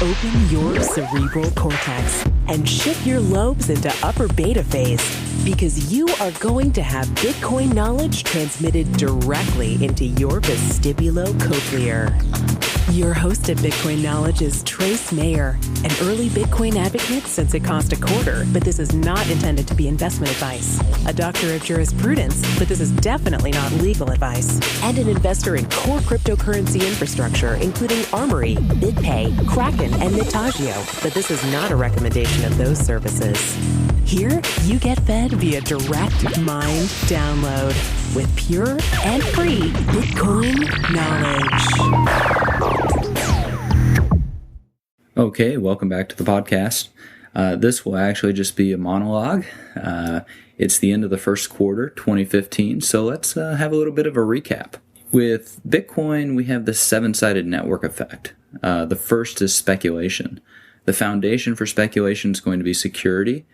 Open your cerebral cortex and shift your lobes into upper beta phase, because you are going to have Bitcoin knowledge transmitted directly into your vestibulocochlear. Your host at Bitcoin Knowledge is Trace Mayer, an early Bitcoin advocate since it cost $0.25, but this is not intended to be investment advice. A doctor of jurisprudence, but this is definitely not legal advice. And an investor in core cryptocurrency infrastructure, including Armory, BitPay, Kraken, and Mitagio, but this is not a recommendation of those services. Here, you get fed via direct mind download with pure and free Bitcoin knowledge. Okay, welcome back to the podcast. This will actually just be a monologue. It's the end of the first quarter, 2015, so let's have a little bit of a recap. With Bitcoin, we have the seven-sided network effect. The first is speculation. The foundation for speculation is going to be security.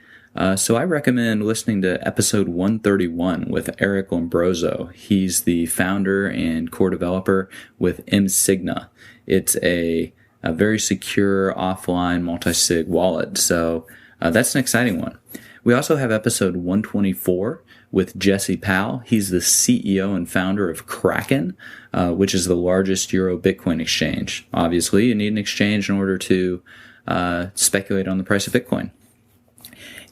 So I recommend listening to episode 131 with Eric Lombroso. He's the founder and core developer with mSigna. It's a very secure offline multi-sig wallet. So that's an exciting one. We also have episode 124 with Jesse Powell. He's the CEO and founder of Kraken, which is the largest Euro Bitcoin exchange. Obviously, you need an exchange in order to speculate on the price of Bitcoin.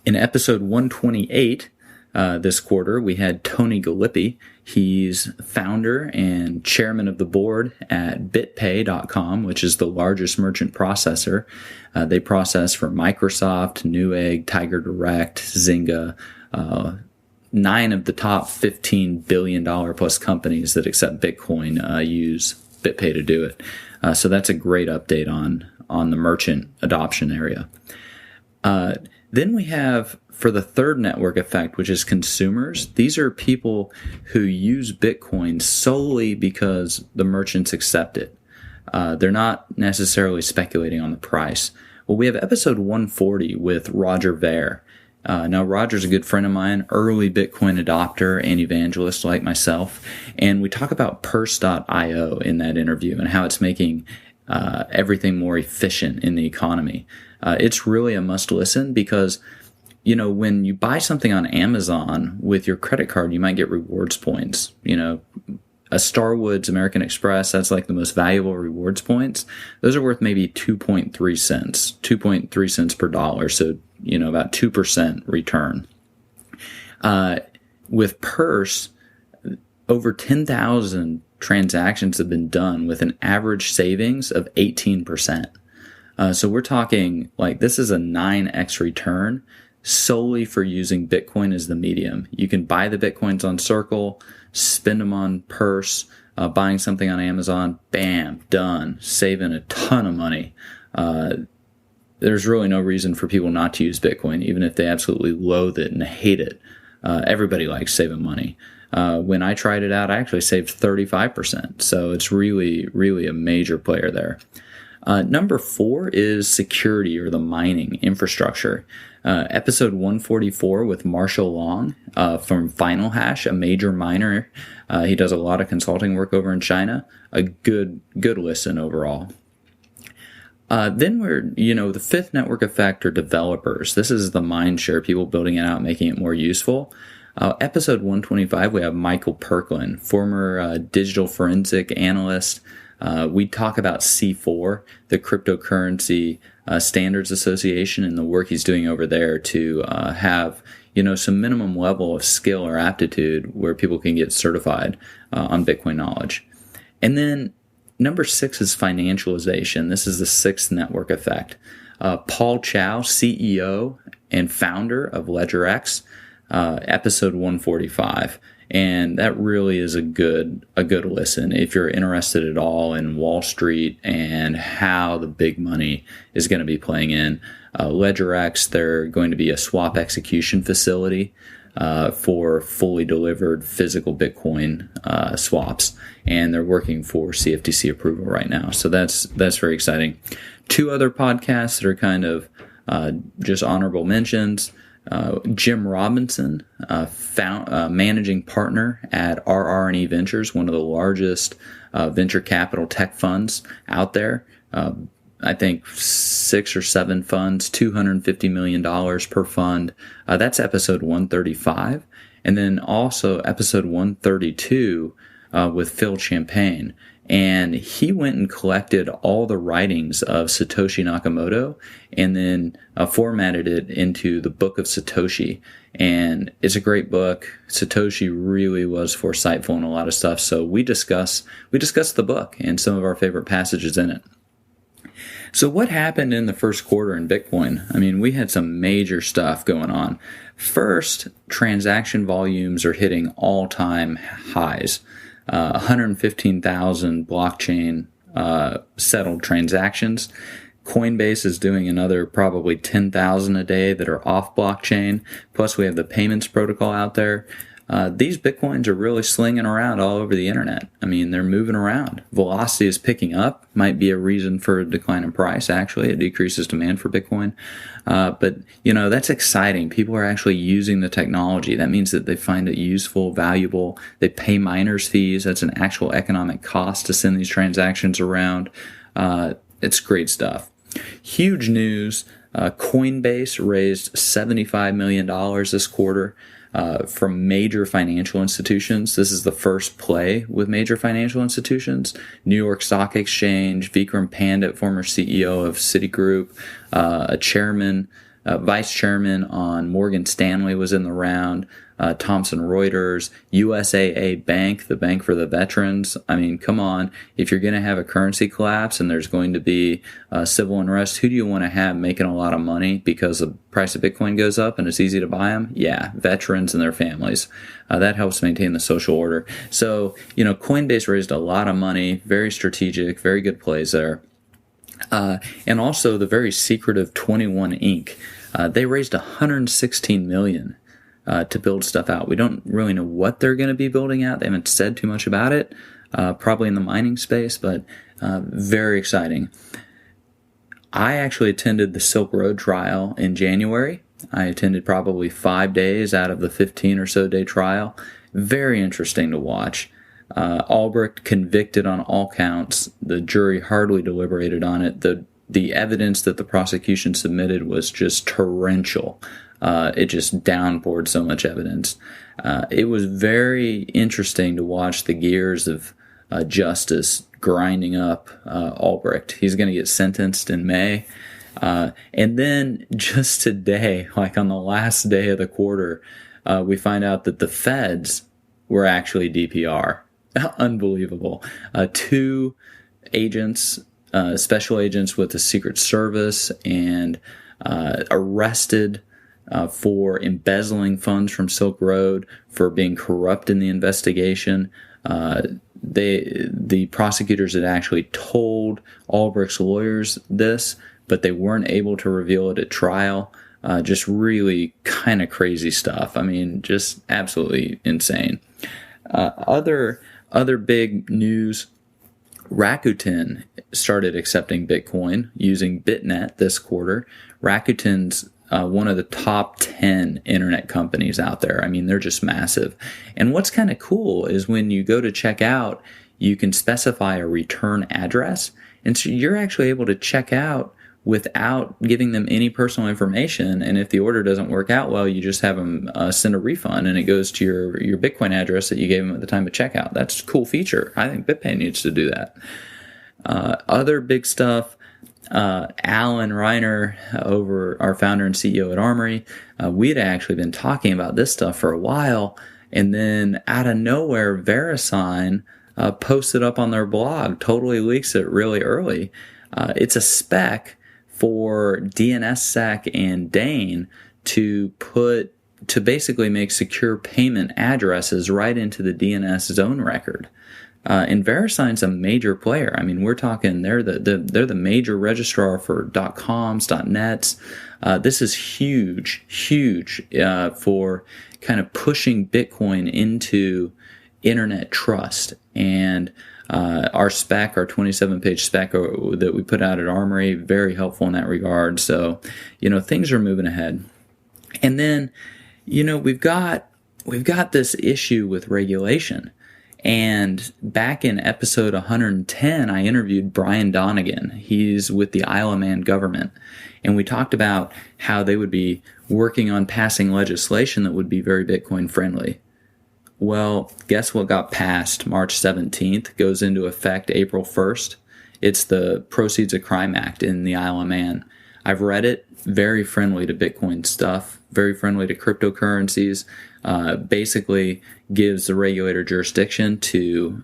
In episode 128 this quarter, we had Tony Galippi. He's founder and chairman of the board at BitPay.com, which is the largest merchant processor. They process for Microsoft, Newegg, TigerDirect, Zynga, 9 of the top $15 billion plus companies that accept Bitcoin use BitPay to do it. So that's a great update on the merchant adoption area. Then we have, for the third network effect, which is consumers. These are people who use Bitcoin solely because the merchants accept it. They're not necessarily speculating on the price. Well, we have episode 140 with Roger Ver. Now, Roger's a good friend of mine, early Bitcoin adopter and evangelist like myself, and we talk about Purse.io in that interview and how it's making everything more efficient in the economy. It's really a must listen because, you know, when you buy something on Amazon with your credit card, you might get rewards points. You know, a Starwood's American Express, that's like the most valuable rewards points. Those are worth maybe 2.3 cents per dollar. So, you know, about 2% return. With Purse, over 10,000 transactions have been done with an average savings of 18%. So we're talking like this is a 9x return solely for using Bitcoin as the medium. You can buy the Bitcoins on Circle, spend them on Purse, buying something on Amazon, bam, done, saving a ton of money. There's really no reason for people not to use Bitcoin, even if they absolutely loathe it and hate it. Everybody likes saving money. When I tried it out, I actually saved 35%. So it's really, really a major player there. Number 4 is security or the mining infrastructure. Episode 144 with Marshall Long from Final Hash, a major miner. He does a lot of consulting work over in China. A good listen overall. Then the fifth network effect are developers. This is the mind share, people building it out, making it more useful. Episode 125, we have Michael Perklin, former digital forensic analyst. We talk about C4, the Cryptocurrency Standards Association, and the work he's doing over there to have some minimum level of skill or aptitude where people can get certified on Bitcoin knowledge. And then number 6 is financialization. This is the sixth network effect. Paul Chow, CEO and founder of LedgerX, episode 145. And that really is a good listen if you're interested at all in Wall Street and how the big money is going to be playing in. LedgerX, they're going to be a swap execution facility for fully delivered physical Bitcoin swaps, and they're working for CFTC approval right now. So that's very exciting. 2 other podcasts that are kind of just honorable mentions. Jim Robinson, managing partner at RR&E Ventures, one of the largest venture capital tech funds out there. I think 6 or 7 funds, $250 million per fund. That's episode 135. And then also episode 132 with Phil Champagne. And he went and collected all the writings of Satoshi Nakamoto and then formatted it into the Book of Satoshi. And it's a great book. Satoshi really was foresightful in a lot of stuff. So we discuss the book and some of our favorite passages in it. So what happened in the first quarter in Bitcoin? I mean, we had some major stuff going on. First, transaction volumes are hitting all-time highs. 115,000 blockchain settled transactions. Coinbase is doing another probably 10,000 a day that are off blockchain. Plus, we have the payments protocol out there. These Bitcoins are really slinging around all over the internet. I mean, they're moving around. Velocity is picking up. Might be a reason for a decline in price, actually. It decreases demand for Bitcoin. But, that's exciting. People are actually using the technology. That means that they find it useful, valuable. They pay miners fees. That's an actual economic cost to send these transactions around. It's great stuff. Huge news. Coinbase raised $75 million this quarter. From major financial institutions. This is the first play with major financial institutions. New York Stock Exchange, Vikram Pandit, former CEO of Citigroup, vice chairman on Morgan Stanley was in the round, Thomson Reuters, USAA Bank, the bank for the veterans. I mean, come on. If you're going to have a currency collapse and there's going to be civil unrest, who do you want to have making a lot of money because the price of Bitcoin goes up and it's easy to buy them? Yeah, veterans and their families. That helps maintain the social order. So, Coinbase raised a lot of money, very strategic, very good plays there. And also the very secretive 21 Inc. They raised $116 million to build stuff out. We don't really know what they're going to be building out. They haven't said too much about it, probably in the mining space, but very exciting. I actually attended the Silk Road trial in January. I attended probably 5 days out of the 15 or so day trial. Very interesting to watch. Albrecht convicted on all counts. The jury hardly deliberated on it. The evidence that the prosecution submitted was just torrential. It just downpoured so much evidence. It was very interesting to watch the gears of justice grinding up Albrecht. He's going to get sentenced in May. And then just today, like on the last day of the quarter, we find out that the feds were actually DPR. Unbelievable. 2 agents, special agents with the Secret Service, and arrested for embezzling funds from Silk Road, for being corrupt in the investigation. The prosecutors had actually told Albrecht's lawyers this, but they weren't able to reveal it at trial. Just really kind of crazy stuff. I mean, just absolutely insane. Other big news, Rakuten started accepting Bitcoin using BitNet this quarter. Rakuten's one of the top 10 internet companies out there. I mean, they're just massive. And what's kind of cool is when you go to check out, you can specify a return address. And so you're actually able to check out without giving them any personal information. And if the order doesn't work out well, you just have them send a refund, and it goes to your Bitcoin address that you gave them at the time of checkout. That's a cool feature. I think BitPay needs to do that. Other big stuff, Alan Reiner, our founder and CEO at Armory, we had actually been talking about this stuff for a while, and then out of nowhere, VeriSign posted up on their blog, totally leaks it really early. It's a spec for DNSSEC and Dane to basically make secure payment addresses right into the DNS zone record. And VeriSign's a major player. I mean, we're talking they're the major registrar for .coms, .nets. This is huge for kind of pushing Bitcoin into internet trust. And our spec, our 27-page spec that we put out at Armory, very helpful in that regard. So, things are moving ahead. And then, we've got this issue with regulation. And back in episode 110, I interviewed Brian Donegan. He's with the Isle of Man government. And we talked about how they would be working on passing legislation that would be very Bitcoin friendly. Well, guess what got passed March 17th, goes into effect April 1st? It's the Proceeds of Crime Act in the Isle of Man. I've read it, very friendly to Bitcoin stuff, very friendly to cryptocurrencies, basically gives the regulator jurisdiction to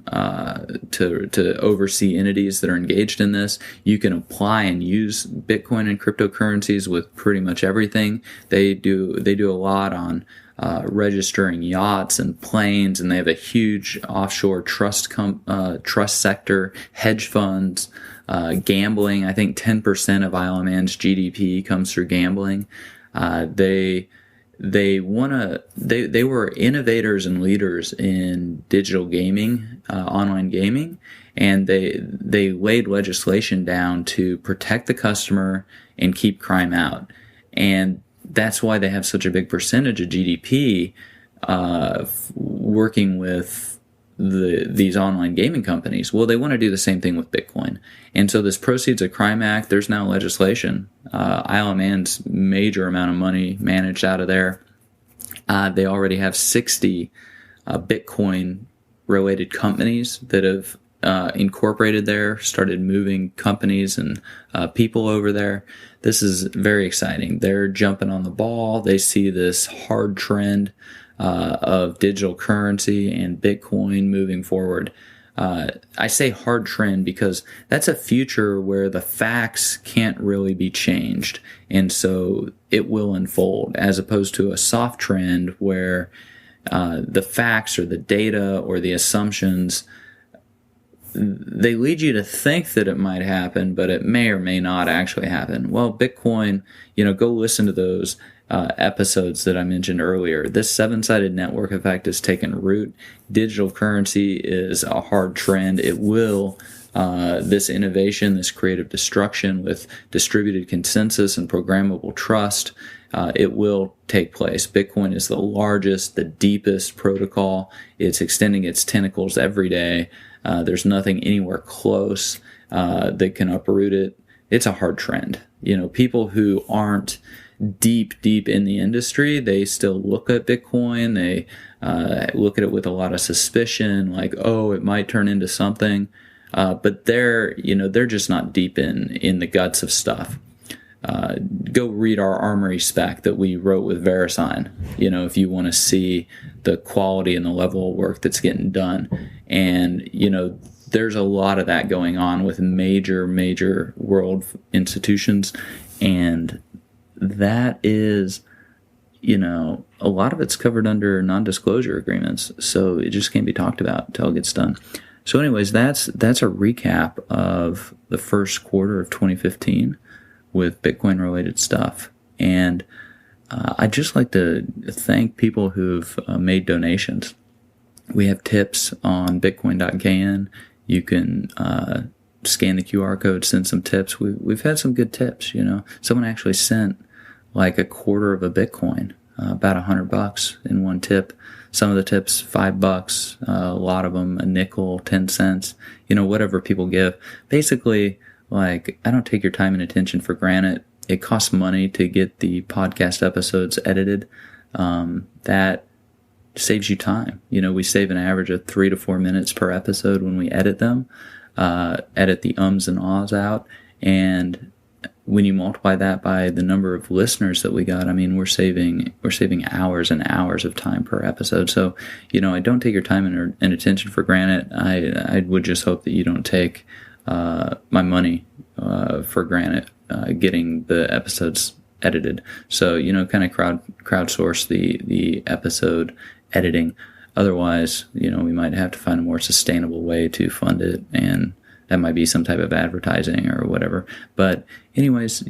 oversee entities that are engaged in this. You can apply and use Bitcoin and cryptocurrencies with pretty much everything. They do a lot on registering yachts and planes, and they have a huge offshore trust sector, hedge funds, gambling. I think 10% of Isle of Man's GDP comes through gambling. They were innovators and leaders in digital gaming, online gaming, and they laid legislation down to protect the customer and keep crime out. And that's why they have such a big percentage of GDP working with these online gaming companies. Well, they want to do the same thing with Bitcoin. And so this Proceeds of Crime Act, there's now legislation. Isle of Man's major amount of money managed out of there. They already have 60 Bitcoin-related companies that have incorporated there, started moving companies and people over there. This is very exciting. They're jumping on the ball. They see this hard trend of digital currency and Bitcoin moving forward. I say hard trend because that's a future where the facts can't really be changed, and so it will unfold, as opposed to a soft trend where the facts or the data or the assumptions, they lead you to think that it might happen, but it may or may not actually happen. Well, Bitcoin, go listen to those episodes that I mentioned earlier. This seven-sided network effect has taken root. Digital currency is a hard trend. It will, this innovation, this creative destruction with distributed consensus and programmable trust, it will take place. Bitcoin is the largest, the deepest protocol. It's extending its tentacles every day. There's nothing anywhere close that can uproot it. It's a hard trend. People who aren't deep in the industry, they still look at Bitcoin. They look at it with a lot of suspicion, like, oh, it might turn into something. But they're just not deep in the guts of stuff. Go read our Armory spec that we wrote with VeriSign, if you want to see the quality and the level of work that's getting done. And, there's a lot of that going on with major world institutions. And that is, a lot of it's covered under non-disclosure agreements. So it just can't be talked about until it gets done. So anyways, that's a recap of the first quarter of 2015 with Bitcoin-related stuff. And I'd just like to thank people who've made donations. We have tips on bitcoin.kn. You can scan the QR code, send some tips. We've had some good tips, Someone actually sent like a quarter of a Bitcoin, about $100 in one tip. Some of the tips, $5, a lot of them a nickel, 10 cents, whatever people give. Basically, like, I don't take your time and attention for granted. It costs money to get the podcast episodes edited. That saves you time. We save an average of 3 to 4 minutes per episode when we edit them, edit the ums and ahs out. And when you multiply that by the number of listeners that we got, we're saving hours and hours of time per episode. So, I don't take your time and attention for granted. I would just hope that you don't take my money for granted, getting the episodes edited. So, kind of crowdsource the episode editing. Otherwise, we might have to find a more sustainable way to fund it, and that might be some type of advertising or whatever. But anyways,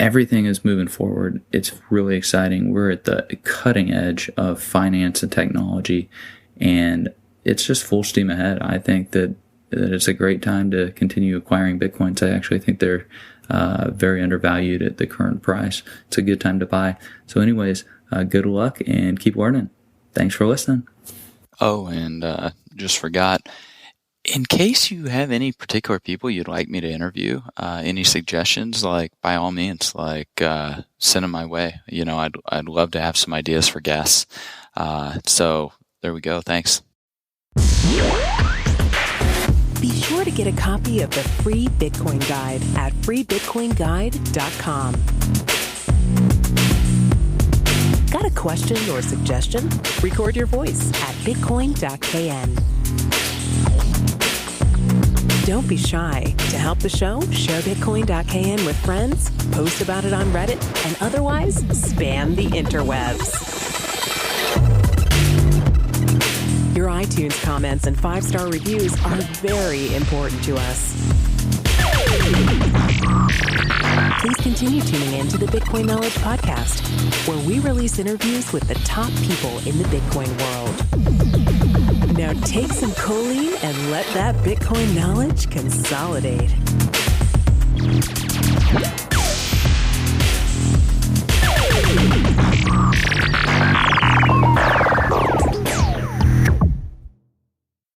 everything is moving forward. It's really exciting. We're at the cutting edge of finance and technology, and it's just full steam ahead. I think that it's a great time to continue acquiring Bitcoins. I actually think they're very undervalued at the current price. It's a good time to buy. So anyways, good luck and keep learning. Thanks for listening. Oh, and just forgot, in case you have any particular people you'd like me to interview, any suggestions, like by all means, like send them my way. I'd love to have some ideas for guests. So there we go. Thanks. Be sure to get a copy of the free Bitcoin Guide at freebitcoinguide.com. Got a question or suggestion? Record your voice at bitcoin.kn. Don't be shy. To help the show, share bitcoin.kn with friends, post about it on Reddit, and otherwise spam the interwebs. Your iTunes comments and 5-star reviews are very important to us. Please continue tuning in to the Bitcoin Knowledge Podcast, where we release interviews with the top people in the Bitcoin world. Now take some choline and let that Bitcoin knowledge consolidate.